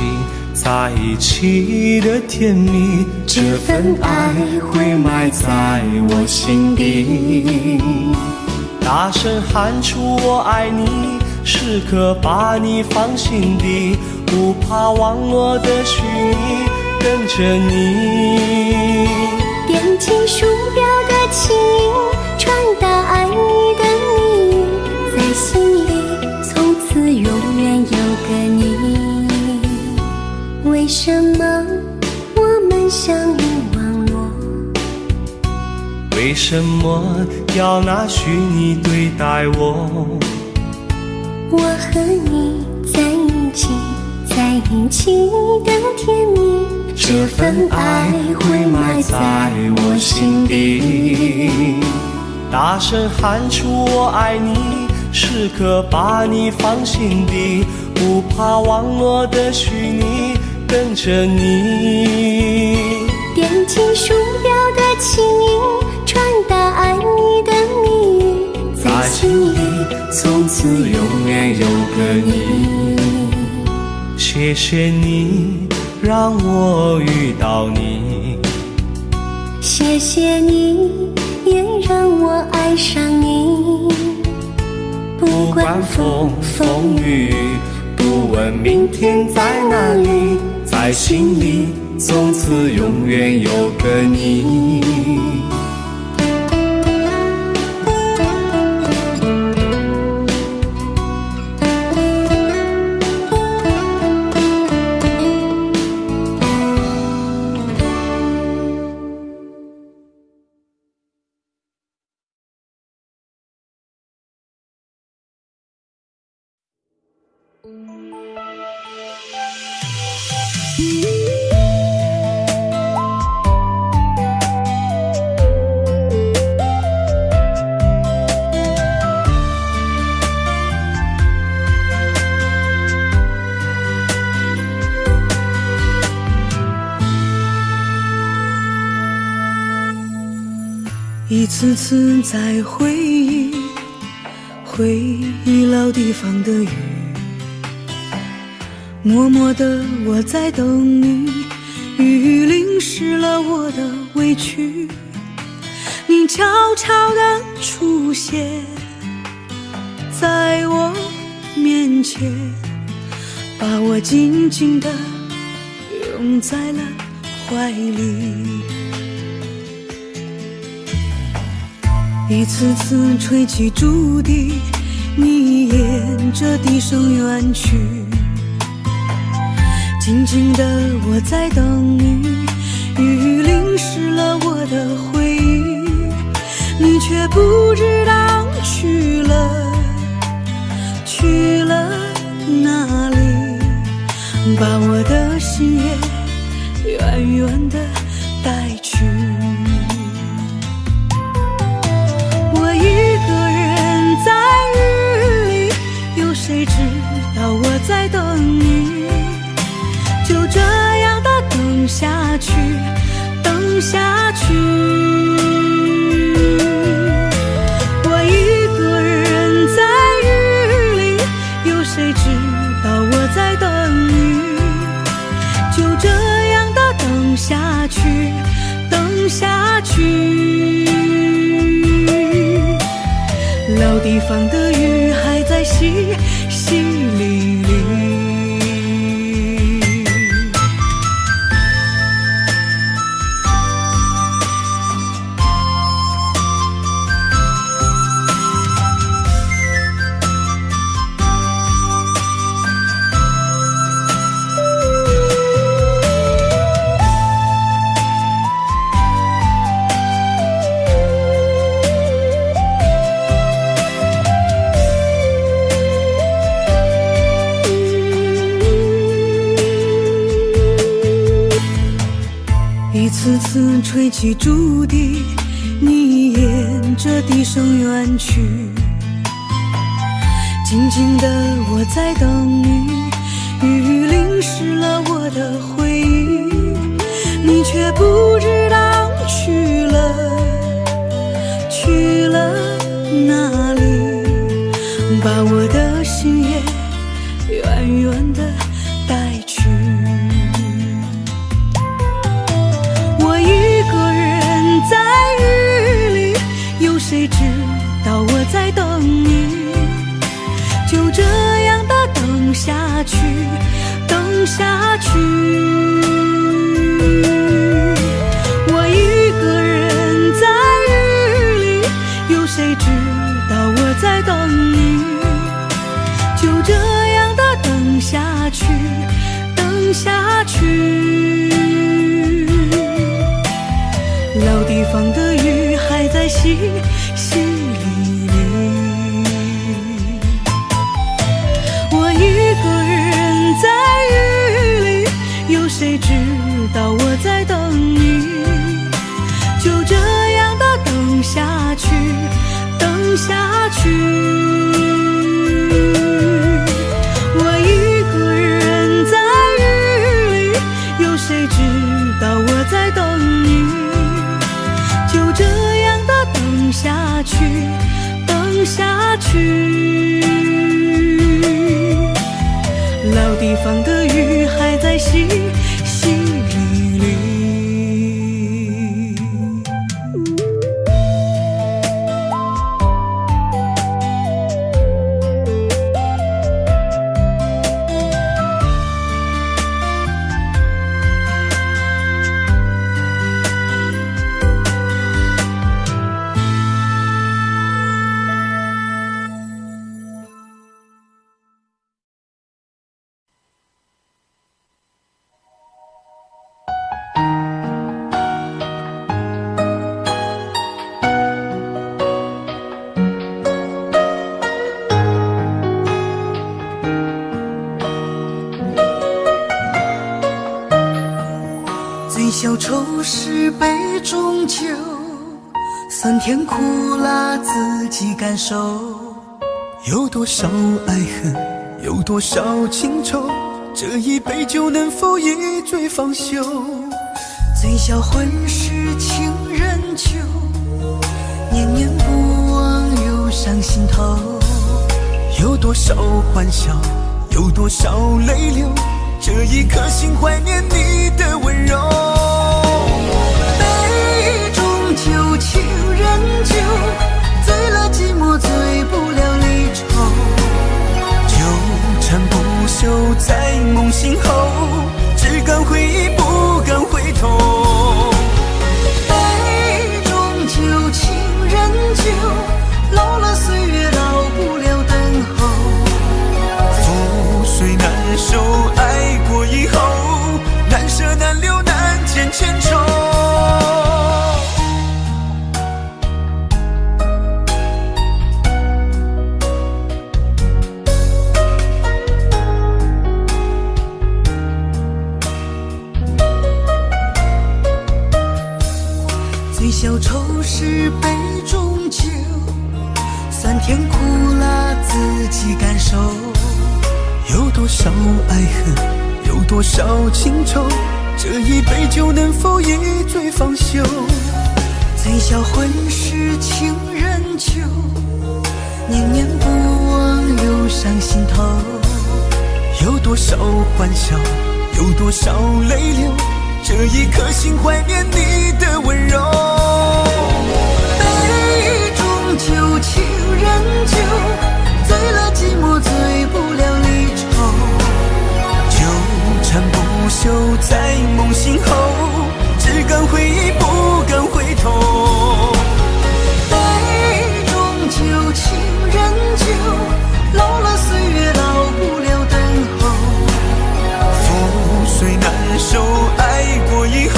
在一起的甜蜜，这份爱会埋在我心底。大声喊出我爱你，时刻把你放心底，不怕网络的虚拟，跟着你。点击鼠标的情音，传达爱你的密语，在心里从此永远有个你。为什么我们相遇网络？为什么要拿虚拟对待我？我和你在一起，在一起的甜蜜，这份爱会埋在我心底。大声喊出我爱你，时刻把你放心底，不怕网络的虚拟，跟着你。点击鼠标的情音，传达爱你的密语，在心里从此永远有个你。谢谢你让我遇到你，谢谢你也让我爱上你。不管风风雨，不问明天在哪里，在心里从此永远有个你。一次次在回忆老地方的雨，默默地我在等你，雨淋湿了我的委屈，你悄悄地出现在我面前，把我紧紧地拥在了怀里。一次次吹起竹笛，你沿着着笛声远去。静静的我在等你，雨淋湿了我的回忆，你却不知道去了哪里，把我的心也远远地带去。我一个人在雨里，有谁知道我在等你？就这样的等下去，等下去。我一个人在雨里，有谁知道我在等你？就这样的等下去，等下去。老地方的雨还在淅淅沥沥。一次次吹起竹笛，你沿着笛声远去。静静的我在等你，雨淋湿了我的回忆，你却不知道去了哪里，把我的心也远远地带去。谁知道我在等你？就这样的等下去，等下去。我一个人在雨里，有谁知道我在等你？就这样的等下去，等下去。老地方的雨还在淅淅沥沥，我一个人在雨里，有谁知道我在等你？就这样的等下去，等下去。我一个人在雨里，有谁知道我在等你？就这样的等下去，等下去。老地方的雨还在淅淅沥沥。醉消愁是杯中酒，酸甜苦辣自己感受。有多少爱恨，有多少情愁，这一杯酒能否一醉方休？醉消魂是情人酒，念念不忘又上心头。有多少欢笑，有多少泪流，这一颗心怀念你的温柔。杯中酒，情人酒，醉了寂寞，醉不了离愁。纠缠不休在梦醒后，只敢回忆不敢回头。杯中酒，情人酒，老了岁月老不了等候。手，有多少爱恨，有多少情愁，这一杯酒能否一醉方休？醉销魂是情人酒，念念不忘又上心头。有多少欢笑，有多少泪流，这一颗心怀念你的温柔。杯中酒，情人酒，醉了寂寞，醉不了离愁。纠缠不休在梦醒后，只敢回忆不敢回头。杯中酒，情人酒，老了岁月老不了等候。覆水难收，爱过以后，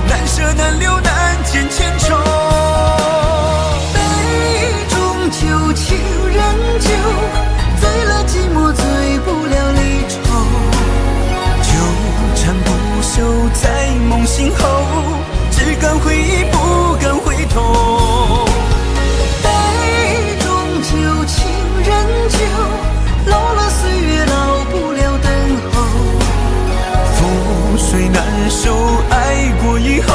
难舍难留难见千愁。杯中酒，情人酒，醉了寂寞，醉不了离愁。纠缠不休在梦醒后，只敢回忆不敢回头。杯中酒，情人酒，老了岁月老不了等候。覆水难收，爱过以后，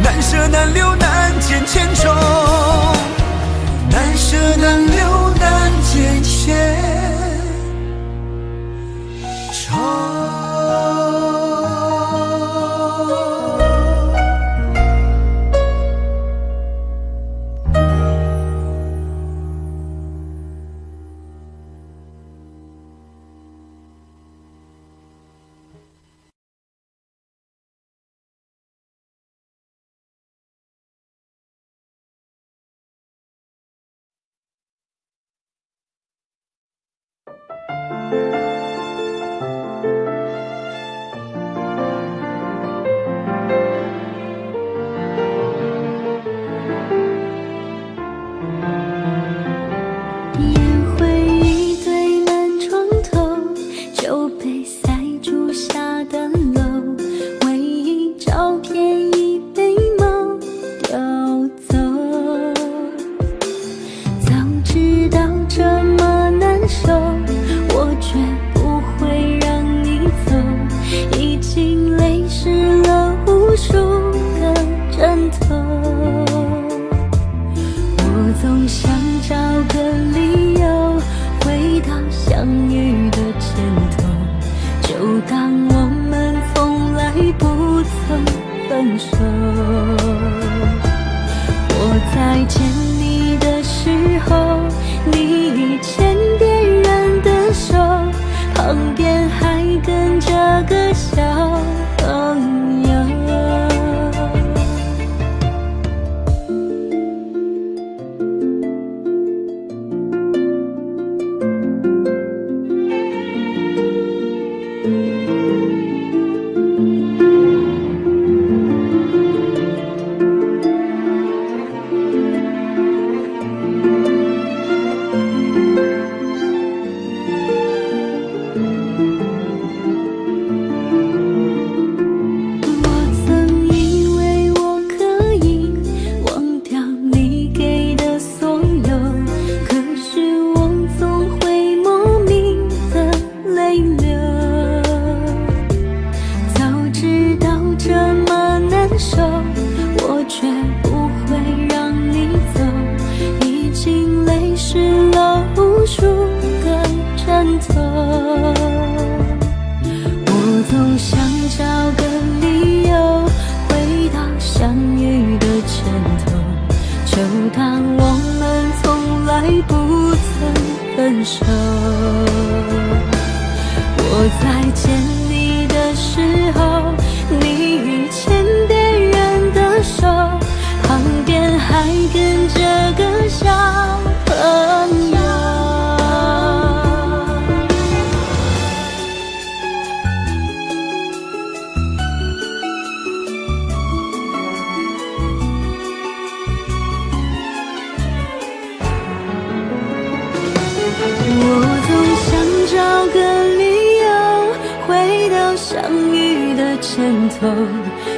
难舍难留难见千愁。难舍难留难见千愁。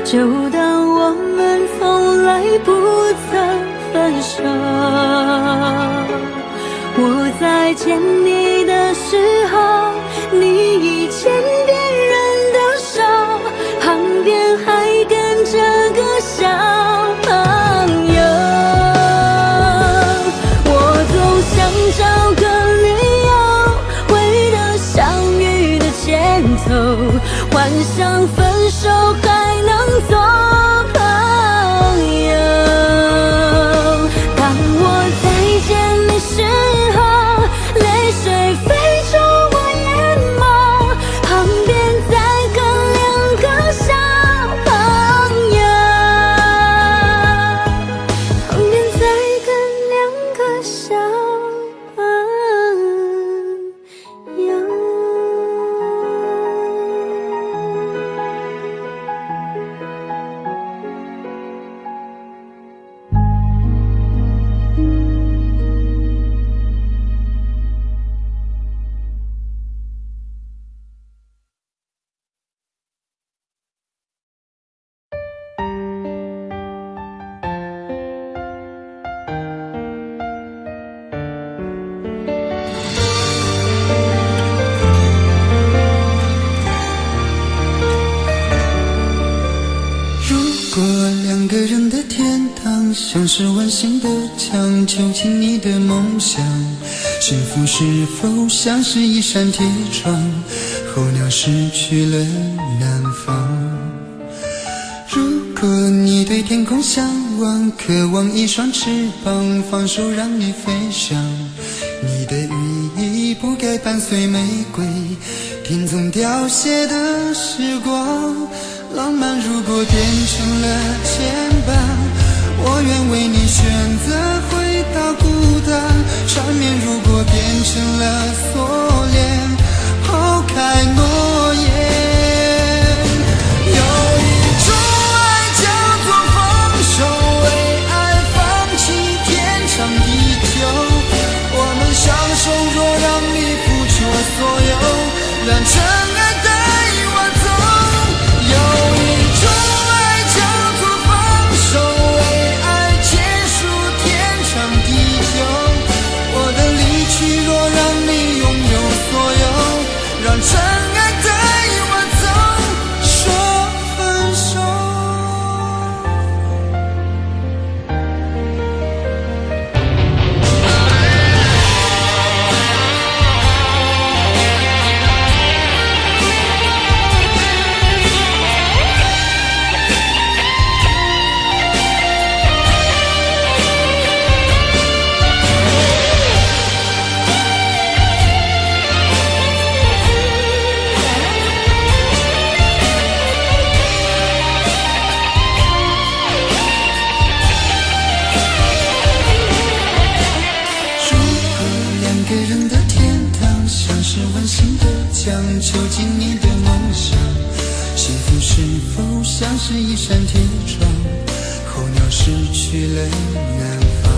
就当我们从来不曾分手。我再见你的幻想分手还能做朋友。当我再见你时候，泪水飞出我眼眸，旁边再跟两个小朋友，旁边再跟两个小朋友。如果两个人的天堂像是温馨的墙，囚禁你的梦想，幸福是否像是一扇铁窗，候鸟失去了南方。如果你对天空向往，渴望一双翅膀，放手让你飞翔，你的羽翼不该伴随玫瑰，听从凋谢的时光。浪漫如果变成了牵绊，我愿为你选择回到孤单。缠绵如果变成了锁链，抛开诺言。有一种爱叫做放手，为爱放弃天长地久。我们相守，若让你付出所有，让真爱带我走。有一种爱叫做放手，为爱结束天长地久。我的离去若让你拥有所有，让真爱带我走，说分手。囚禁你的梦想，幸福是否像是一扇铁窗，候鸟失去了南方。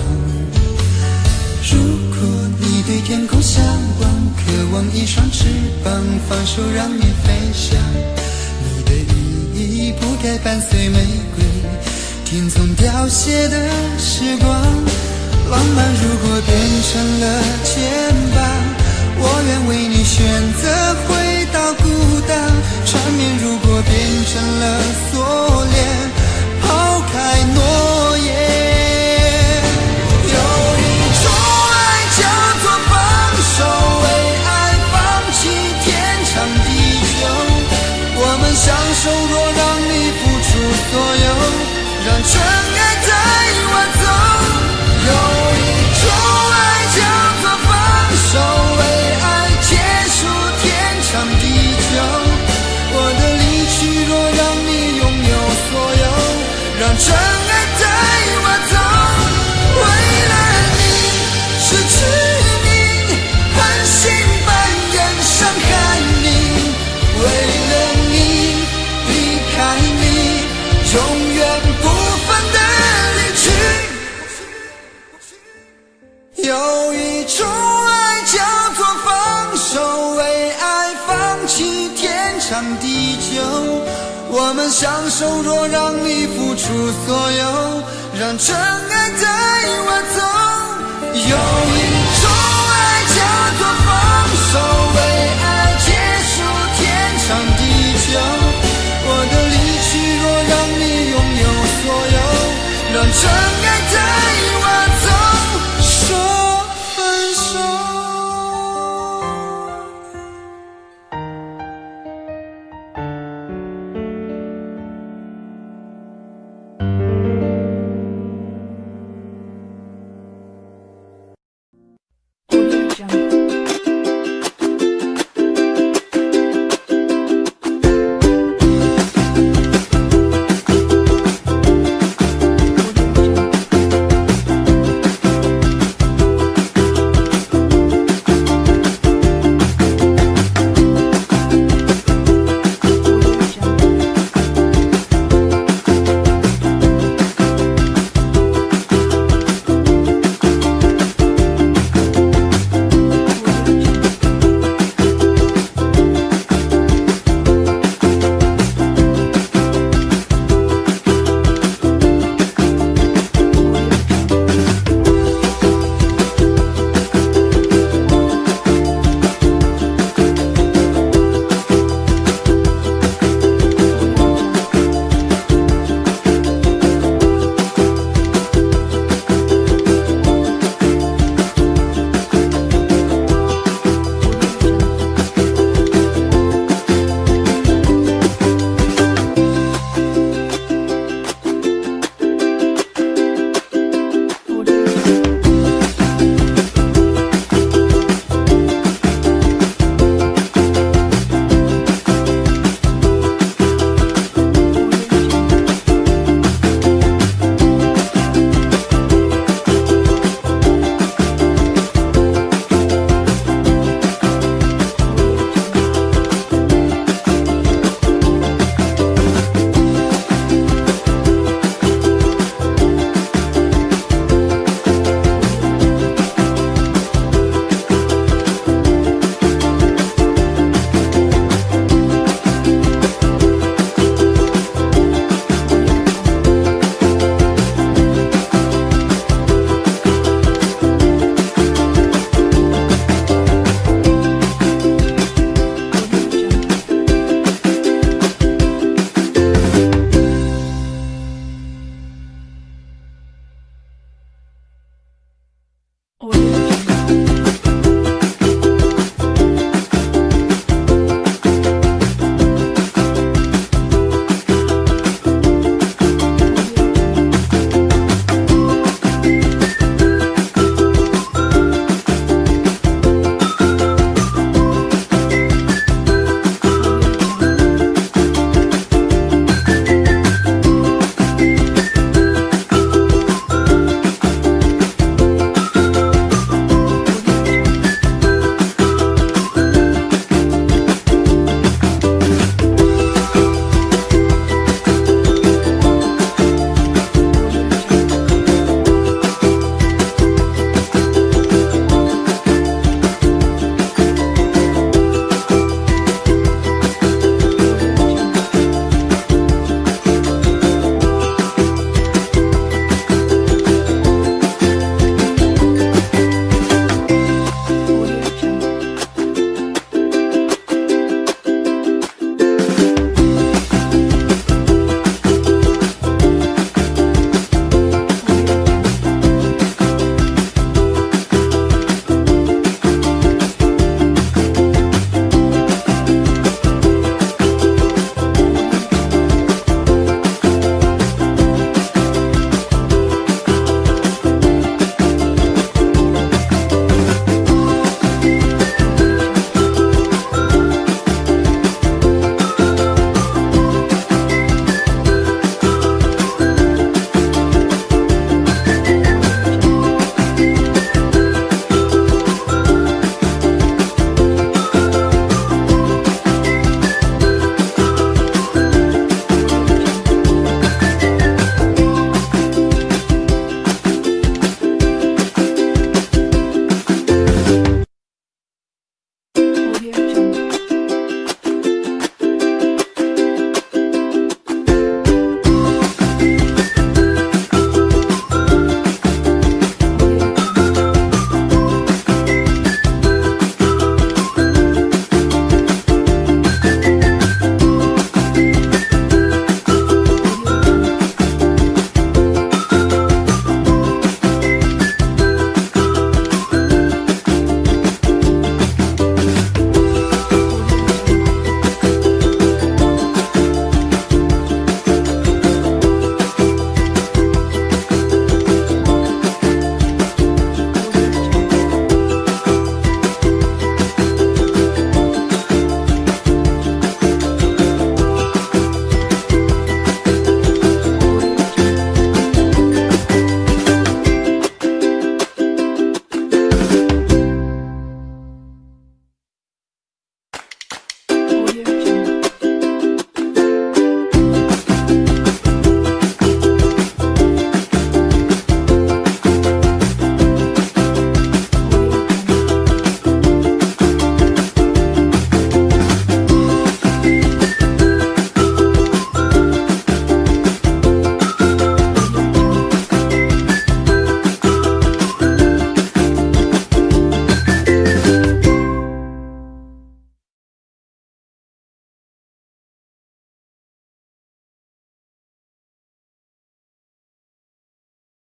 如果你对天空向往，渴望一双翅膀，放手让你飞翔，你的羽翼不该伴随玫瑰，听从凋谢的时光。浪漫如果变成了牵绊，我愿为你选择回到孤单。缠绵如果变成了锁链，抛开诺言。有一种爱叫做放手，为爱放弃天长地久。我们相守，若让你付出所有，让真爱带我走。有一种爱叫做放手，为爱结束天长地久。我的离去若让你拥有所有，让真爱带我走。为了你失去你，狠心扮演伤害你。为了你离开你，永远不分的离去。有一种爱叫做放手，为爱放弃天长地久。我们相守，若让你付出所有，让真爱带我走。有一